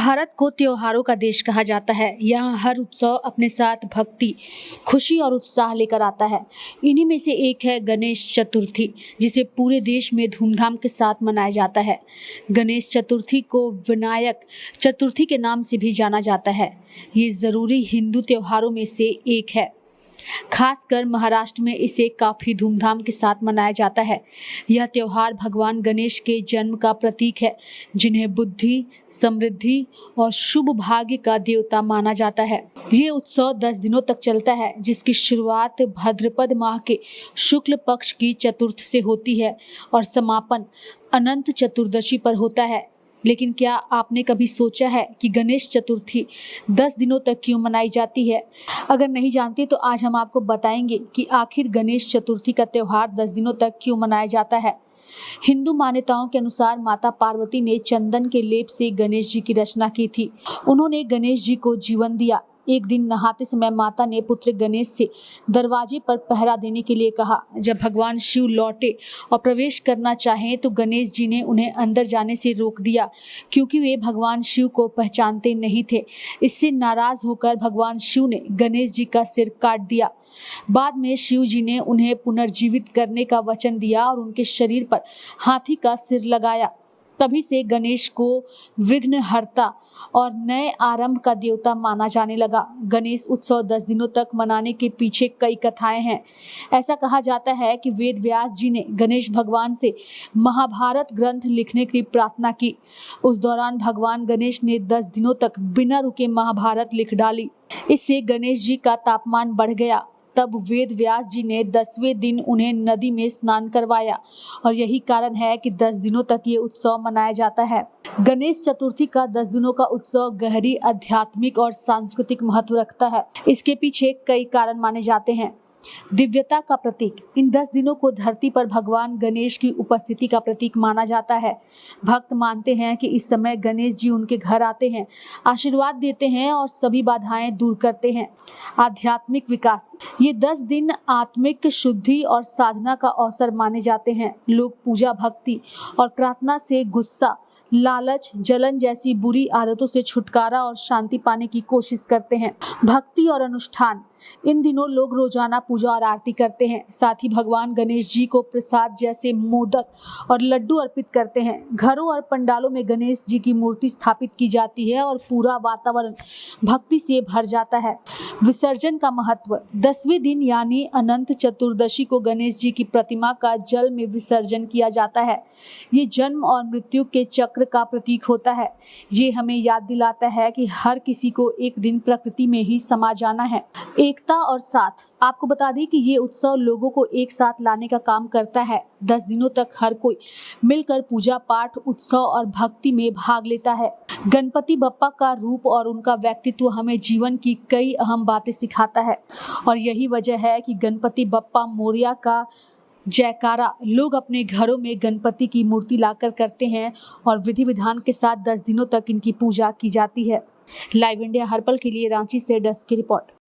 भारत को त्योहारों का देश कहा जाता है। यहाँ हर उत्सव अपने साथ भक्ति, खुशी और उत्साह लेकर आता है। इन्हीं में से एक है गणेश चतुर्थी, जिसे पूरे देश में धूमधाम के साथ मनाया जाता है। गणेश चतुर्थी को विनायक चतुर्थी के नाम से भी जाना जाता है। ये ज़रूरी हिंदू त्योहारों में से एक है। खासकर महाराष्ट्र में इसे काफी धूमधाम के साथ मनाया जाता है। यह त्योहार भगवान गणेश के जन्म का प्रतीक है, जिन्हें बुद्धि, समृद्धि और शुभ भाग्य का देवता माना जाता है। ये उत्सव 10 दिनों तक चलता है, जिसकी शुरुआत भाद्रपद माह के शुक्ल पक्ष की चतुर्थ से होती है और समापन अनंत चतुर्दशी पर होता है। लेकिन क्या आपने कभी सोचा है कि गणेश चतुर्थी 10 दिनों तक क्यों मनाई जाती है? अगर नहीं जानते तो आज हम आपको बताएंगे कि आखिर गणेश चतुर्थी का त्यौहार 10 दिनों तक क्यों मनाया जाता है। हिंदू मान्यताओं के अनुसार माता पार्वती ने चंदन के लेप से गणेश जी की रचना की थी। उन्होंने गणेश जी को जीवन दिया। एक दिन नहाते समय माता ने पुत्र गणेश से दरवाजे पर पहरा देने के लिए कहा। जब भगवान शिव लौटे और प्रवेश करना चाहें तो गणेश जी ने उन्हें अंदर जाने से रोक दिया, क्योंकि वे भगवान शिव को पहचानते नहीं थे। इससे नाराज होकर भगवान शिव ने गणेश जी का सिर काट दिया। बाद में शिव जी ने उन्हें पुनर्जीवित करने का वचन दिया और उनके शरीर पर हाथी का सिर लगाया। तभी से गणेश को विघ्नहर्ता और नए आरंभ का देवता माना जाने लगा। गणेश उत्सव 10 दिनों तक मनाने के पीछे कई कथाएं हैं। ऐसा कहा जाता है कि वेद व्यास जी ने गणेश भगवान से महाभारत ग्रंथ लिखने की प्रार्थना की। उस दौरान भगवान गणेश ने 10 दिनों तक बिना रुके महाभारत लिख डाली। इससे गणेश जी का तापमान बढ़ गया। तब वेद व्यास जी ने 10वें दिन उन्हें नदी में स्नान करवाया और यही कारण है कि 10 दिनों तक ये उत्सव मनाया जाता है। गणेश चतुर्थी का 10 दिनों का उत्सव गहरी आध्यात्मिक और सांस्कृतिक महत्व रखता है। इसके पीछे कई कारण माने जाते हैं। दिव्यता का प्रतीक, इन 10 दिनों को धरती पर भगवान गणेश की उपस्थिति का प्रतीक माना जाता है। भक्त मानते हैं कि इस समय गणेश जी उनके घर आते हैं, आशीर्वाद देते हैं और सभी बाधाएं दूर करते हैं। आध्यात्मिक विकास, ये 10 दिन आत्मिक शुद्धि और साधना का अवसर माने जाते हैं। लोग पूजा, भक्ति और प्रार्थना से गुस्सा, लालच, जलन जैसी बुरी आदतों से छुटकारा और शांति पाने की कोशिश करते हैं। भक्ति और अनुष्ठान, इन दिनों लोग रोजाना पूजा और आरती करते हैं। साथ ही भगवान गणेश जी को प्रसाद जैसे मोदक और लड्डू अर्पित करते हैं। घरों और पंडालों में गणेश जी की मूर्ति स्थापित की जाती है और पूरा वातावरण भक्ति से भर जाता है। विसर्जन का महत्व, 10वें दिन यानी अनंत चतुर्दशी को गणेश जी की प्रतिमा का जल में विसर्जन किया जाता है। ये जन्म और मृत्यु के चक्र का प्रतीक होता है। ये हमें याद दिलाता है कि हर किसी को एक दिन प्रकृति में ही समा जाना है। एकता और साथ, आपको बता दें कि ये उत्सव लोगों को एक साथ लाने का काम करता है। 10 दिनों तक हर कोई मिलकर पूजा पाठ, उत्सव और भक्ति में भाग लेता है। गणपति बप्पा का रूप और उनका व्यक्तित्व हमें जीवन की कई अहम बातें सिखाता है और यही वजह है कि गणपति बप्पा मोरया का जयकारा लोग अपने घरों में गणपति की मूर्ति लाकर करते हैं और विधि विधान के साथ 10 दिनों तक इनकी पूजा की जाती है। लाइव इंडिया हर पल के लिए रांची से डेस्क की रिपोर्ट।